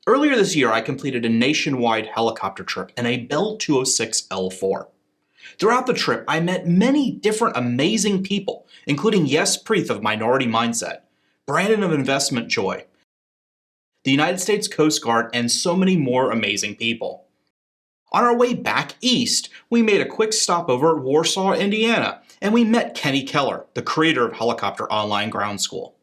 Earlier this year, I completed a nationwide helicopter trip in a Bell 206L4. Throughout the trip, I met many different amazing people, including Yes Preeth of Minority Mindset, Brandon of Investment Joy, the United States Coast Guard, and so many more amazing people. On our way back east, we made a quick stopover at Warsaw, Indiana, and we met Kenny Keller, the creator of Helicopter Online Ground School.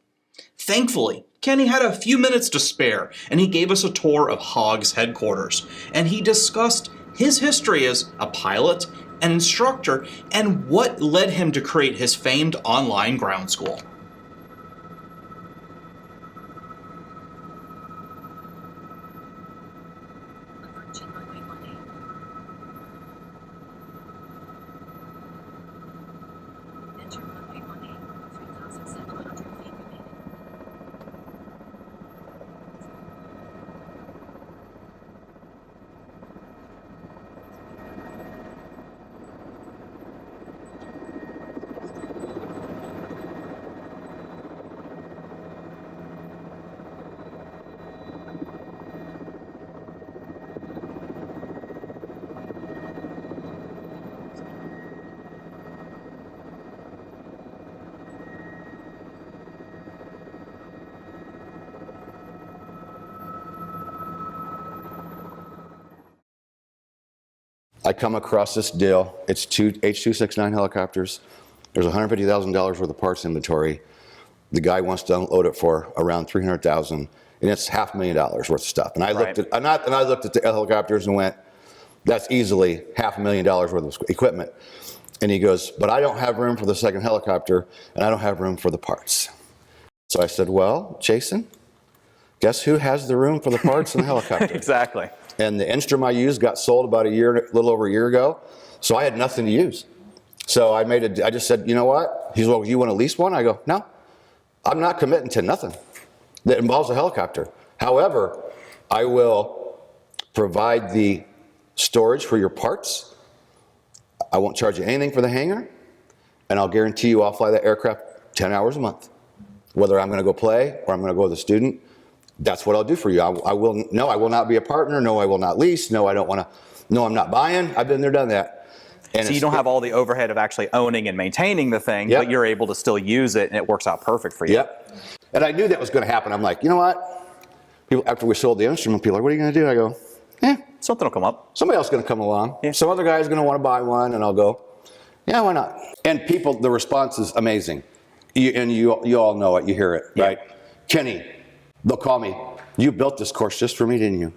Thankfully, Kenny had a few minutes to spare, and he gave us a tour of HOGS headquarters, and he discussed his history as a pilot, an instructor, and what led him to create his famed online ground school. I come across this deal. It's two H-269 helicopters. There's $150,000 worth of parts inventory. The guy wants to unload it for around $300,000, and it's $500,000 worth of stuff. And I looked at the helicopters and went, "That's easily $500,000 worth of equipment." And he goes, "But I don't have room for the second helicopter, and I don't have room for the parts." So I said, "Well, Jason, guess who has the room for the parts in the helicopter?" Exactly. And the Instrum I used got sold about a little over a year ago, so I had nothing to use. So I just said, "You know what?" He's, "Well, you want to lease one?" I go, "No, I'm not committing to nothing that involves a helicopter. However, I will provide the storage for your parts. I won't charge you anything for the hangar, and I'll guarantee you I'll fly that aircraft 10 hours a month. Whether I'm going to go play or I'm going to go with a student, that's what I'll do for you. I will not be a partner. No, I will not lease. No, I don't want to. No, I'm not buying. I've been there, done that." And so you don't have all the overhead of actually owning and maintaining the thing, but you're able to still use it, and it works out perfect for you. Yep. And I knew that was going to happen. I'm like, you know what? People, after we sold the instrument, people are like, "What are you going to do?" I go, something will come up. Somebody else is going to come along. Yeah. Some other guy is going to want to buy one, and I'll go, "Yeah, why not?" And people, the response is amazing. You all know it. You hear it, right? Kenny, they'll call me, "You built this course just for me, didn't you?"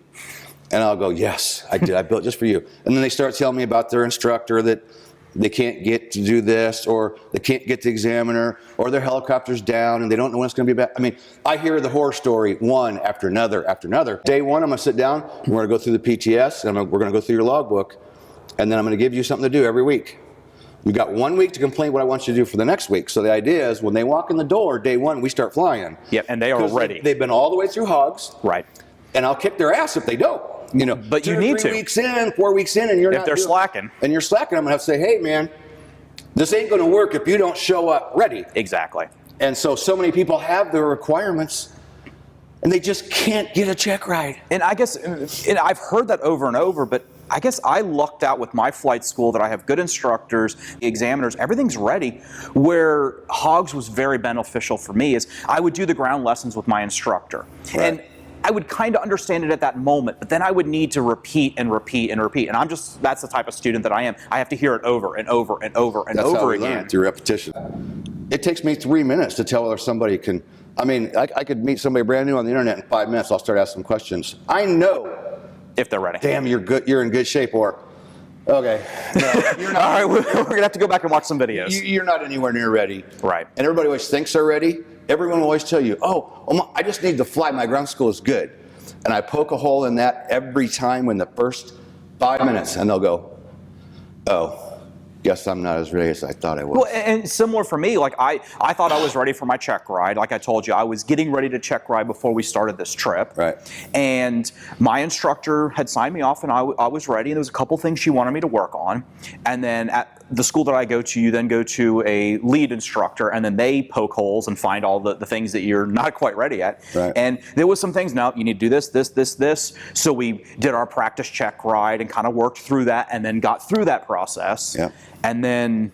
And I'll go, "Yes, I did. I built it just for you." And then they start telling me about their instructor, that they can't get to do this, or they can't get the examiner, or their helicopter's down and they don't know when it's going to be back. I mean, I hear the horror story one after another after another. Day one, I'm going to sit down, we're going to go through the PTS, and we're going to go through your logbook, and then I'm going to give you something to do every week. You got 1 week to complete what I want you to do for the next week. So the idea is, when they walk in the door, day one, we start flying. Yep, and they are ready. They've been all the way through HOGS. Right. And I'll kick their ass if they don't. You know, but you need to. 3 weeks in, 4 weeks in, and you're not. If they're slacking. And you're slacking, I'm going to have to say, "Hey, man, this ain't going to work if you don't show up ready." Exactly. And so many people have their requirements, and they just can't get a check ride. And I guess, and I've heard that over and over, but I guess I lucked out with my flight school that I have good instructors, examiners, everything's ready. Where HOGS was very beneficial for me is I would do the ground lessons with my instructor. Right. And I would kind of understand it at that moment, but then I would need to repeat and repeat and repeat. And that's the type of student that I am. I have to hear it over and over and over and over again. Learn, through repetition. It takes me 3 minutes to tell whether somebody can. I mean, I could meet somebody brand new on the internet in 5 minutes. I'll start asking questions. I know if they're ready. Damn, you're good. You're in good shape. Or, okay, no, you're not. All right, we're gonna have to go back and watch some videos. You're not anywhere near ready. Right. And everybody always thinks they're ready. Everyone will always tell you, "Oh, I just need to fly. My ground school is good." And I poke a hole in that every time in the first 5 minutes, and they'll go, "Oh, guess I'm not as ready as I thought I was." Well, and similar for me, like I thought I was ready for my check ride. Like I told you, I was getting ready to check ride before we started this trip. Right. And my instructor had signed me off, and I was ready. And there was a couple things she wanted me to work on. And then the school that I go to, you then go to a lead instructor, and then they poke holes and find all the things that you're not quite ready at. Right. And there was some things, now you need to do this, this, this, this. So we did our practice check ride and kind of worked through that and then got through that process. Yep. And then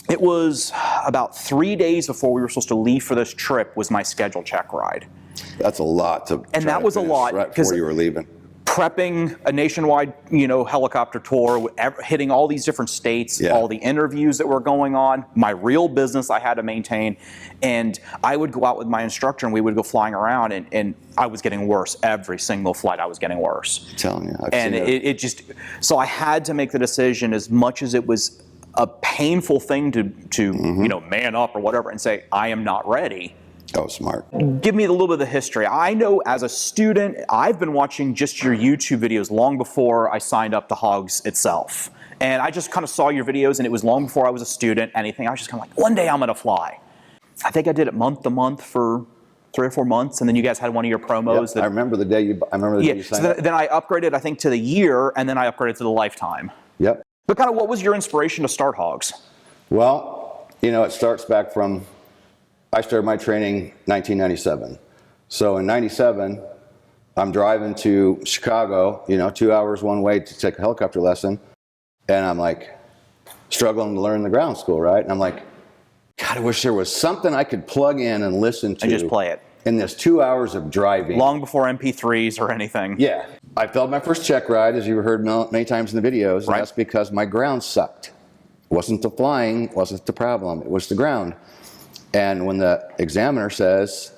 it was about 3 days before we were supposed to leave for this trip was my scheduled check ride. That's a lot to And try that to was a finish lot, right before you were leaving. Prepping a nationwide, helicopter tour, hitting all these different states, Yeah. all the interviews that were going on, my real business I had to maintain, and I would go out with my instructor and we would go flying around, and I was getting worse. Every single flight I was getting worse. I'm telling you. I've And seen it just, so I had to make the decision, as much as it was a painful thing to man up or whatever and say, I am not ready. Oh, smart. Give me a little bit of the history. I know as a student, I've been watching just your YouTube videos long before I signed up to HOGS itself. And I just kind of saw your videos, and it was long before I was a student, anything. I was just kind of like, one day I'm going to fly. I think I did it month to month for 3 or 4 months, and then you guys had one of your promos. Yep, I remember the day you signed up. Then I upgraded, I think, to the year, and then I upgraded to the lifetime. Yep. But kind of what was your inspiration to start HOGS? Well, it starts back from, I started my training 1997. So in 97, I'm driving to Chicago, 2 hours one way to take a helicopter lesson. And I'm like struggling to learn the ground school, right? And I'm like, God, I wish there was something I could plug in and listen to. And just play it. In this 2 hours of driving. Long before MP3s or anything. Yeah. I failed my first check ride, as you heard many times in the videos. And Right. that's because my ground sucked. It wasn't the flying, wasn't the problem. It was the ground. And when the examiner says,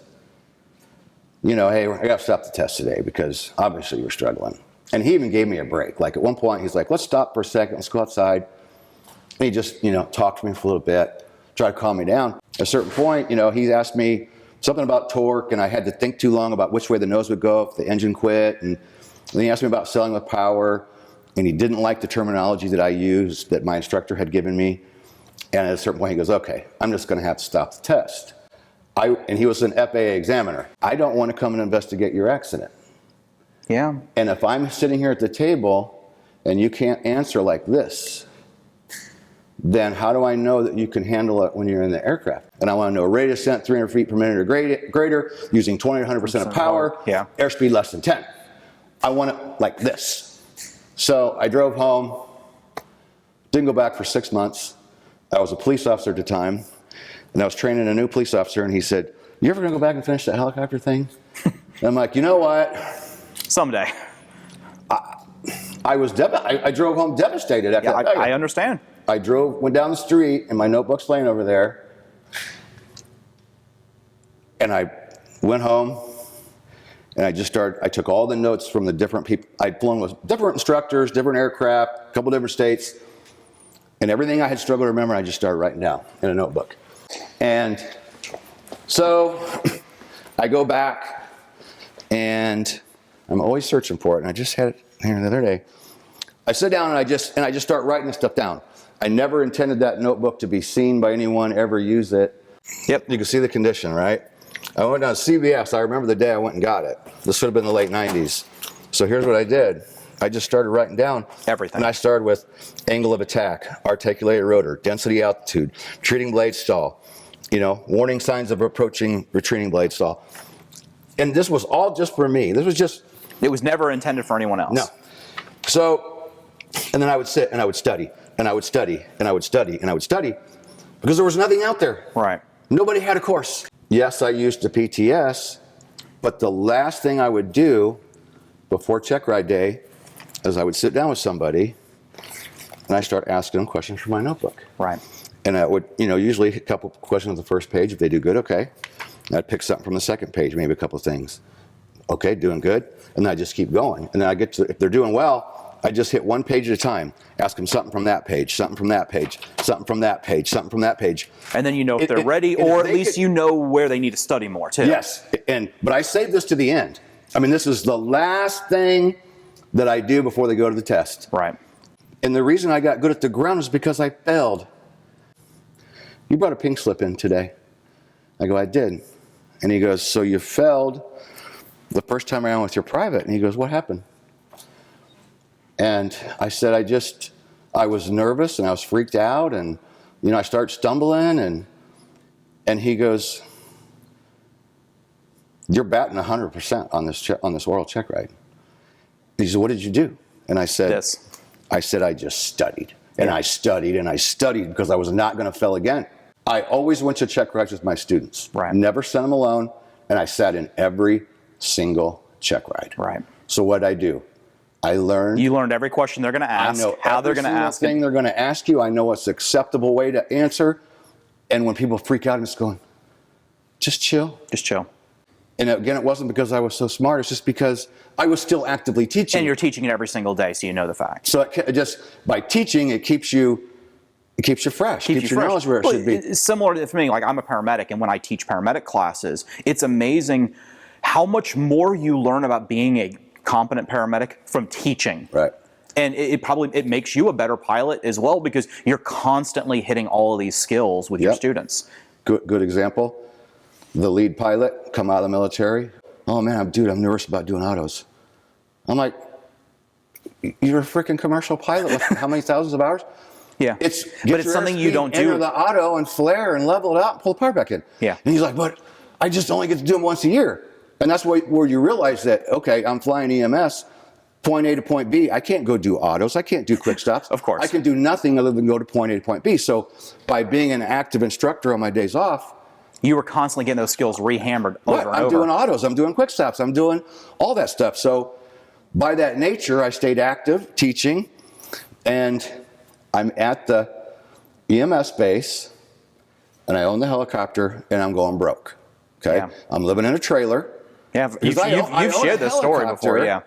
hey, I got to stop the test today because obviously you're struggling. And he even gave me a break. Like at one point, he's like, let's stop for a second, let's go outside. And he just, talked to me for a little bit, tried to calm me down. At a certain point, he asked me something about torque, and I had to think too long about which way the nose would go if the engine quit. And then he asked me about selling with power, and he didn't like the terminology that I used that my instructor had given me. And at a certain point, he goes, okay, I'm just going to have to stop the test. And he was an FAA examiner. I don't want to come and investigate your accident. Yeah. And if I'm sitting here at the table and you can't answer like this, then how do I know that you can handle it when you're in the aircraft? And I want to know rate of descent 300 feet per minute or greater, using 20 to 100% of power, yeah. airspeed less than 10. I want it like this. So I drove home, didn't go back for 6 months. I was a police officer at the time, and I was training a new police officer, and he said, you ever going to go back and finish that helicopter thing? And I'm like, you know what? Someday. I drove home devastated after that. I understand. I went down the street, and my notebook's laying over there, and I went home, and I took all the notes from the different people. I'd flown with different instructors, different aircraft, a couple different states, and everything I had struggled to remember, I just started writing down in a notebook. And so I go back, and I'm always searching for it, and I just had it here the other day. I sit down, and I just start writing this stuff down. I never intended that notebook to be seen by anyone, ever use it. Yep, you can see the condition, right? I went down to CVS. I remember the day I went and got it. This would have been the late 90s. So here's what I did. I just started writing down everything. And I started with angle of attack, articulated rotor, density altitude, retreating blade stall, warning signs of approaching retreating blade stall. And this was all just for me. It was never intended for anyone else. No. So, and then I would sit and I would study, and I would study, and I would study, and I would study, because there was nothing out there. Right. Nobody had a course. Yes, I used the PTS, but the last thing I would do before check ride day is I would sit down with somebody and I start asking them questions from my notebook. Right. And I would, usually a couple questions on the first page. If they do good, okay. And I'd pick something from the second page, maybe a couple of things. Okay, doing good. And then I just keep going. And then I get to, if they're doing well, I just hit one page at a time. Ask them something from that page, something from that page, something from that page, something from that page. And then if they're ready, or at least where they need to study more too. Yes, but I save this to the end. I mean, this is the last thing that I do before they go to the test. Right. And the reason I got good at the ground is because I failed. You brought a pink slip in today. I go, I did. And he goes, so you failed the first time around with your private? And he goes, what happened? And I said, I was nervous and I was freaked out, and I start stumbling, and he goes, "You're batting 100% on this oral check ride." He said, "What did you do?" And I said, I just studied. And I studied and I studied because I was not going to fail again. I always went to check rides with my students. Right. Never sent them alone. And I sat in every single check ride. Right. So what did I do? I learned. You learned every question they're going to ask, I know how they're going to ask thing they're going to ask you. I know what's the acceptable way to answer. And when people freak out, I'm just going, just chill. Just chill. And again, it wasn't because I was so smart. It's just because I was still actively teaching. And you're teaching it every single day, so you know the facts. So just by teaching, it keeps you fresh. Keeps your knowledge where it should be. Similar to me, like I'm a paramedic, and when I teach paramedic classes, it's amazing how much more you learn about being a competent paramedic from teaching. Right. And it makes you a better pilot as well, because you're constantly hitting all of these skills with your students. Good example. The lead pilot come out of the military. "Oh man, I'm nervous about doing autos." I'm like, "You're a freaking commercial pilot with how many thousands of hours?" Yeah. But it's something you don't do. Enter the auto and flare and level it out and pull the power back in. Yeah. And he's like, "But I just only get to do them once a year." And that's where you realize that, okay, I'm flying EMS, point A to point B. I can't go do autos. I can't do quick stops. Of course. I can do nothing other than go to point A to point B. So by being an active instructor on my days off, you were constantly getting those skills rehammered over and over. I'm doing autos, I'm doing quick stops, I'm doing all that stuff. So by that nature, I stayed active, teaching, and I'm at the EMS base, and I own the helicopter, and I'm going broke. Okay, Yeah. I'm living in a trailer. Yeah, you've shared this story before, yeah.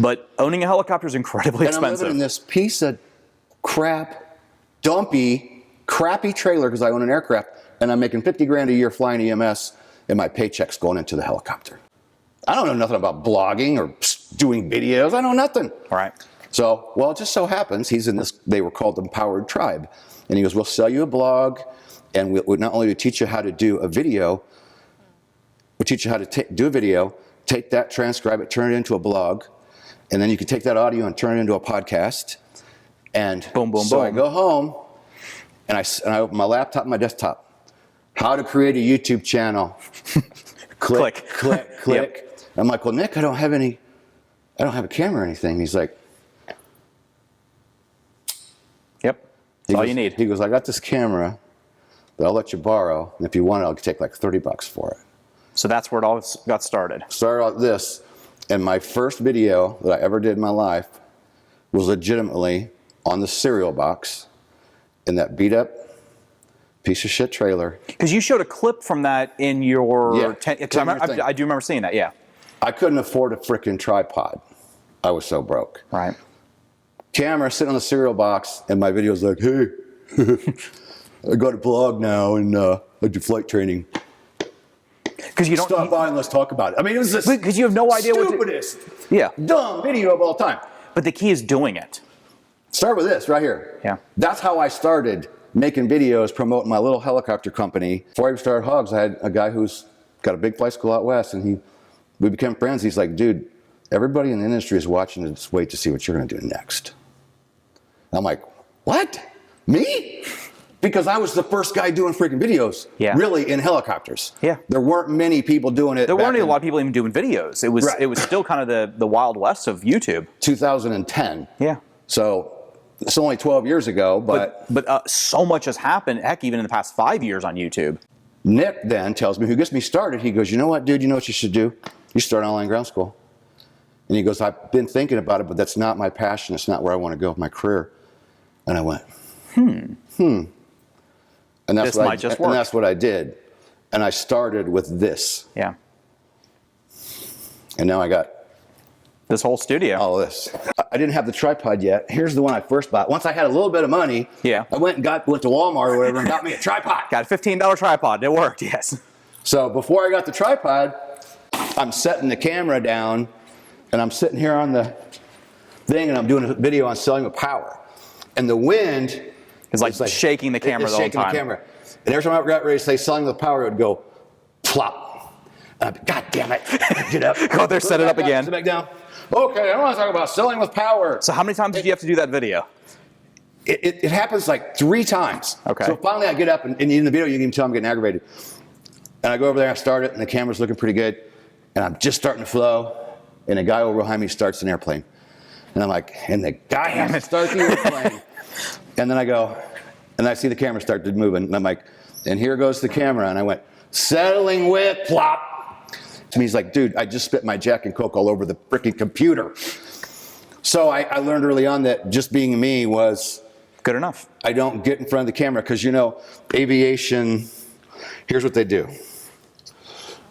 But owning a helicopter is incredibly expensive. I'm living in this piece of crap, dumpy, crappy trailer because I own an aircraft, and I'm making $50,000 a year flying EMS, and my paycheck's going into the helicopter. I don't know nothing about blogging or doing videos. I know nothing. All right. So, well, it just so happens he's in this, they were called Empowered Tribe. And he goes, "We'll sell you a blog, and we'll not only teach you how to do a video, we'll teach you how to do a video, take that, transcribe it, turn it into a blog, and then you can take that audio and turn it into a podcast." And boom, boom, so boom. I go home, and I open my laptop and my desktop. How to create a YouTube channel. click. Yep. I'm like, "Well, Nick, I don't have a camera or anything." He's like, "Yep, that's all you need." He goes, "I got this camera that I'll let you borrow, and if you want it, I'll take like $30 for it." So that's where it all got started. Started out this, and my first video that I ever did in my life was legitimately on the cereal box in that beat up piece of shit trailer. Because you showed a clip from that in your... Yeah, I do remember seeing that, yeah. I couldn't afford a freaking tripod. I was so broke. Right. Camera sitting on the cereal box, and my video's like, "Hey, I got a blog now, and I do flight training. Because you don't... Stop by and let's talk about it." I mean, it was this Because you have no idea stupidest, what dumb video of all time. But the key is doing it. Start with this right here. Yeah. That's how I started making videos, promoting my little helicopter company. Before I even started HOGS, I had a guy who's got a big flight school out west, and we became friends. He's like, "Dude, everybody in the industry is watching to just wait to see what you're going to do next." And I'm like, "What? Me?" Because I was the first guy doing freaking videos, really, in helicopters. Yeah. There weren't many people doing it. There weren't a lot of people even doing videos. It was still kind of the Wild West of YouTube. 2010. Yeah. So it's only 12 years ago, but so much has happened, heck, even in the past 5 years on YouTube. Nick then tells me, who gets me started, he goes, "You know what, dude, you know what you should do? You start online ground school." And he goes, "I've been thinking about it, but that's not my passion. It's not where I want to go with my career." And I went, And that's what I did. And I started with this. Yeah. And now I got this whole studio. All this. I didn't have the tripod yet. Here's the one I first bought. Once I had a little bit of money, I went to Walmart or whatever and got me a tripod. Got a $15 tripod. It worked, yes. So before I got the tripod, I'm setting the camera down, and I'm sitting here on the thing, and I'm doing a video on selling with power. And the wind is like shaking the camera the whole time. The camera. And every time I got ready to say selling with power, it would go plop. And I'd be, God damn it. Get up. Go there, set it up again. Sit back down. Okay, I want to talk about selling with power. So how many times did you have to do that video? It happens like 3 times. Okay. So finally I get up, and in the video you can tell I'm getting aggravated. And I go over there, I start it, and the camera's looking pretty good. And I'm just starting to flow, and a guy over behind me starts an airplane. And I'm like, and the guy has to start the airplane. And then I go, and I see the camera start to move, and I'm like, and here goes the camera. And I went, settling with plop. To me, he's like, dude, I just spit my Jack and Coke all over the freaking computer. So I learned early on that just being me was good enough. I don't get in front of the camera because, you know, aviation, here's what they do.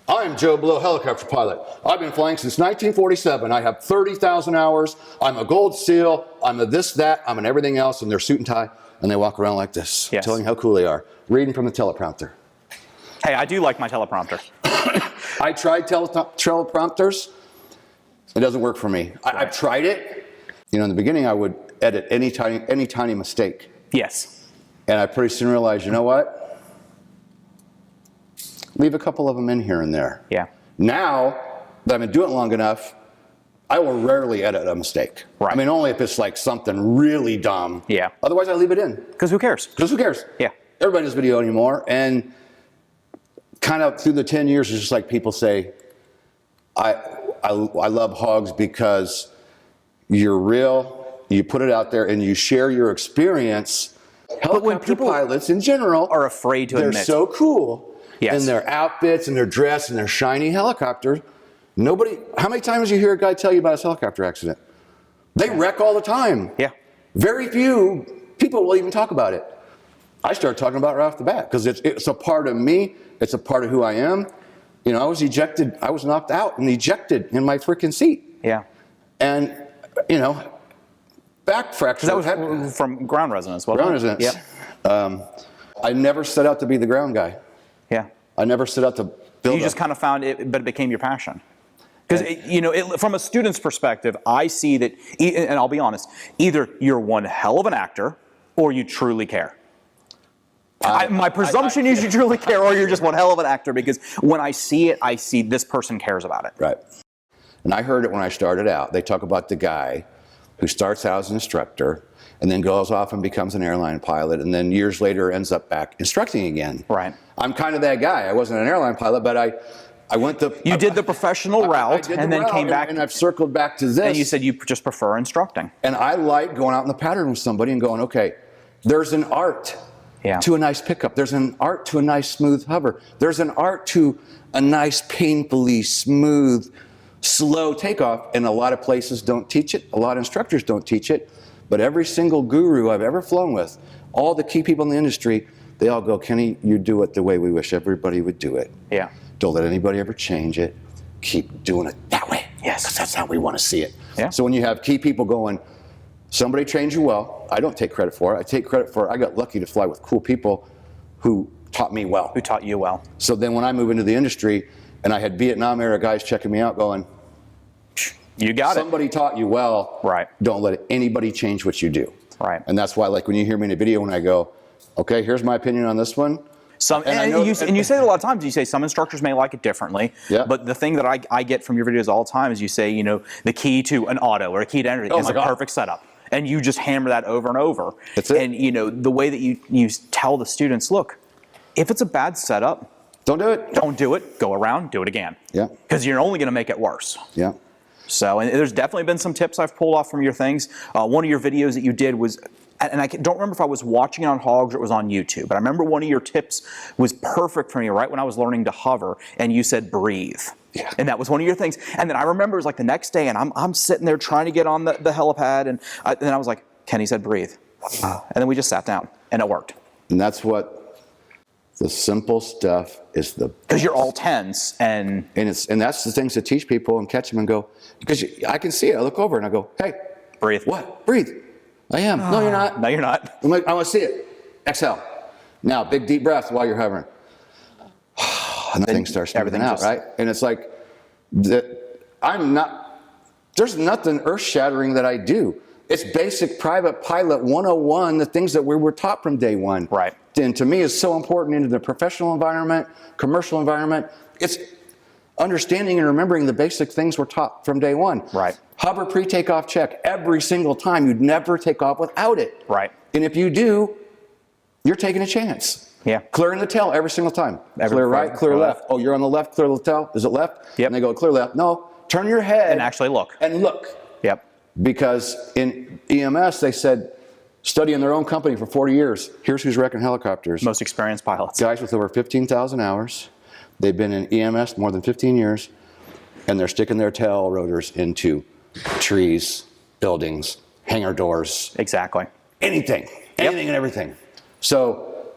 I'm Joe Blow, helicopter pilot. I've been flying since 1947. I have 30,000 hours. I'm a Gold SEAL. I'm a this, that. I'm an everything else. And they're suit and tie, and they walk around like this, yes, telling you how cool they are, reading from the teleprompter. Hey, I do like my teleprompter. I tried teleprompters. It doesn't work for me. I've tried it. You know, in the beginning, I would edit any tiny mistake. Yes. And I pretty soon realized, you know what? Leave a couple of them in here and there. Yeah. Now that I've been doing it long enough, I will rarely edit a mistake. Right. I mean, only if it's like something really dumb. Yeah. Otherwise, I leave it in. Because who cares? Because who cares? Yeah. Everybody does video anymore. And kind of through the 10 years, it's just like people say, I love HOGS because you're real, you put it out there, and you share your experience. But when Helicopter people pilots in general are afraid to they're admit. so cool Yes. in their outfits and their dress and their shiny helicopters. How many times do you hear a guy tell you about his helicopter accident? They wreck all the time. Yeah. Very few people will even talk about it. I started talking about it right off the bat because it's a part of me. It's a part of who I am. You know, I was ejected. I was knocked out and ejected in my freaking seat. Yeah. And, you know, back fracture. That was from ground resonance, wasn't Ground it? resonance. Yeah. I never set out to be the ground guy. Yeah. I never set out to build. You just kind of found it, but it became your passion. Because, you know, from a student's perspective, I see that, and I'll be honest, either you're one hell of an actor or you truly care. My presumption is you truly care, or you're just one hell of an actor, because when I see it, I see this person cares about it. Right. And I heard it when I started out. They talk about the guy who starts out as an instructor and then goes off and becomes an airline pilot, and then years later ends up back instructing again. Right. I'm kind of that guy. I wasn't an airline pilot, but I went the... You did the professional route and then came back. And I've circled back to this. And you said you just prefer instructing. And I like going out in the pattern with somebody and going, okay, there's an art to a nice pickup. There's an art to a nice smooth hover. There's an art to a nice painfully smooth, slow takeoff. And a lot of places don't teach it. A lot of instructors don't teach it. But every single guru I've ever flown with, all the key people in the industry, they all go, Kenny, you do it the way we wish everybody would do it. Yeah. Don't let anybody ever change it. Keep doing it that way. Yes. Because that's how we want to see it. Yeah. So when you have key people going, somebody trained you well, I don't take credit for it. I take credit for I got lucky to fly with cool people who taught me well. Who taught you well. So then when I move into the industry and I had Vietnam era guys checking me out going, you got somebody taught you well. Right. Don't let anybody change what you do. Right. And that's why, like, when you hear me in a video, when I go, okay, here's my opinion on this one. And you say it a lot of times. You say some instructors may like it differently. Yeah. But the thing that I get from your videos all the time is you say, you know, the key to an auto or a key to anything is a perfect setup. And you just hammer that over and over. That's it. And, you know, the way that you tell the students, look, if it's a bad setup, don't do it. Don't do it. Go around, do it again. Yeah. Because you're only going to make it worse. Yeah. So, and there's definitely been some tips I've pulled off from your things. One of your videos that you did was, and I don't remember if I was watching it on HOGS or it was on YouTube, but I remember one of your tips was perfect for me right when I was learning to hover, and you said breathe. Yeah. And that was one of your things. And then I remember it was like the next day, and I'm sitting there trying to get on the helipad, and then I was like, Kenny said breathe. And then we just sat down, and it worked. And that's what the simple stuff is. Because you're all tense, and that's the things to teach people and catch them and go, because I can see it. I look over and I go, hey, breathe. What? Breathe. I am. No, you're not. No, you're not. I'm like, I want to see it. Exhale. Now, big deep breath while you're hovering. And the thing starts moving out, right? And it's like, there's nothing earth-shattering that I do. It's basic private pilot 101, the things that we were taught from day one. Right. And to me, is so important into the professional environment, commercial environment. It's understanding and remembering the basic things we're taught from day one. Right. Hover pre-takeoff check every single time. You'd never take off without it. Right. And if you do, you're taking a chance. Yeah. Clearing the tail every single time. Clear right, clear left. Oh, you're on the left, clear the tail. Is it left? Yep. And they go, clear left. No, turn your head. And actually look. And look. Yep. Because in EMS, they said, studying their own company for 40 years, here's who's wrecking helicopters. Most experienced pilots. Guys with over 15,000 hours. They've been in EMS more than 15 years, and they're sticking their tail rotors into trees, buildings, hangar doors. Exactly. Anything and everything. So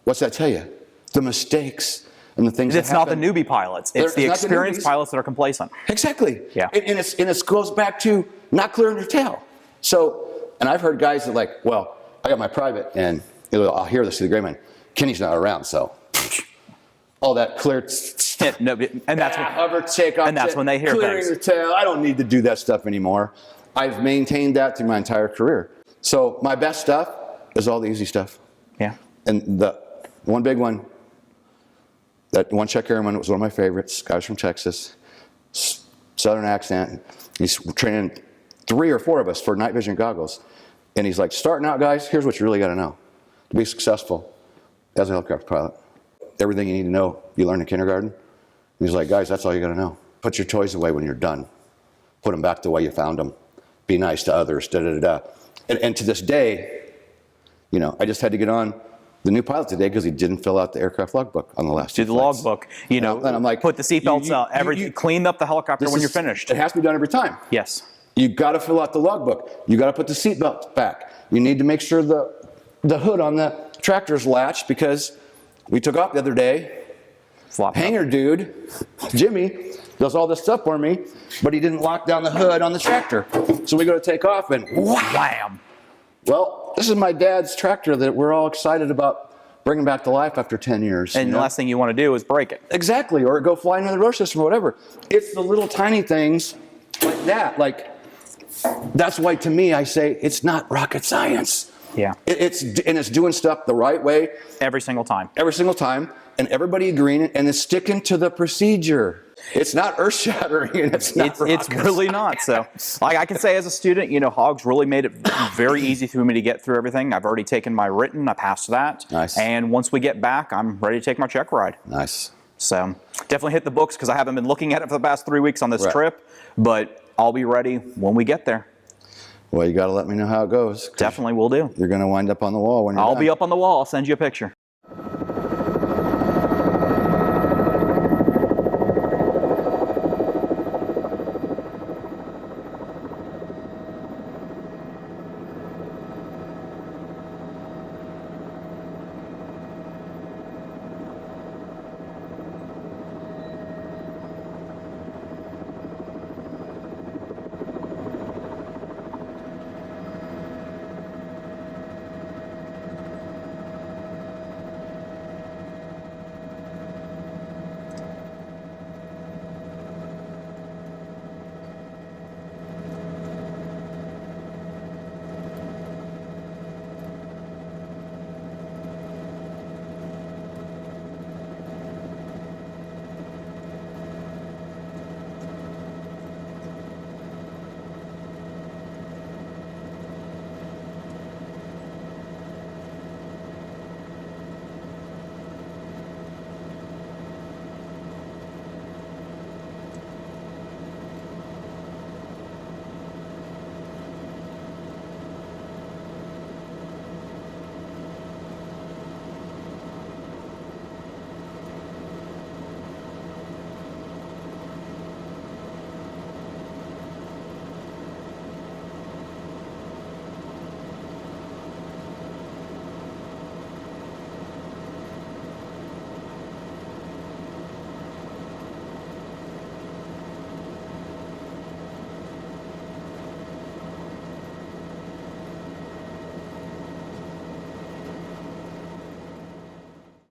what's that tell you? The mistakes and the things It's that not the happen. newbie pilots. It's the not the experienced newbies. pilots that are complacent. Exactly. Yeah. And it goes back to not clearing your tail. So, and I've heard guys that like, well, I got my private, and I'll hear this through the grapevine. Kenny's not around, so all that clear. No, and that's when, hover, take off, and that's when they hear clearing things. your tail. I don't need to do that stuff anymore. I've maintained that through my entire career. So my best stuff is all the easy stuff. Yeah. And the one big one, that one check airman was one of my favorites. Guys from Texas, Southern accent. He's training 3 or 4 of us for night vision goggles. And he's like, starting out, guys, here's what you really got to know to be successful as a helicopter pilot. Everything you need to know, you learn in kindergarten. And he's like, guys, that's all you got to know. Put your toys away when you're done. Put them back the way you found them. Be nice to others, da-da-da-da. And to this day, you know, I just had to get on the new pilot today because he didn't fill out the aircraft logbook on the last 2 Do the flights. logbook. You know, and I'm like, put the seatbelts out. Clean up the helicopter when you're finished. It has to be done every time. Yes. You got to fill out the logbook. You got to put the seatbelt back. You need to make sure the hood on the tractor is latched, because we took off the other day. Flop Hangar dude, Jimmy, does all this stuff for me, but he didn't lock down the hood on the tractor. So we go to take off and wham. Well, this is my dad's tractor that we're all excited about bringing back to life after 10 years. And you the know? last thing you want to do is break it. Exactly, or go fly into the rotor system or whatever. It's the little tiny things like that. Like, that's why to me I say it's not rocket science. Yeah. It's doing stuff the right way. Every single time. Every single time. And everybody agreeing and it's sticking to the procedure. It's not earth-shattering, and it's not It's really not. So, like I can say as a student, you know, HOGS really made it very easy for me to get through everything. I've already taken my written. I passed that. Nice. And once we get back, I'm ready to take my check ride. Nice. So, definitely hit the books, because I haven't been looking at it for the past 3 weeks on this Right. trip. But I'll be ready when we get there. Well, you got to let me know how it goes. Definitely will do. You're going to wind up on the wall when you're I'll done. be up on the wall. I'll send you a picture.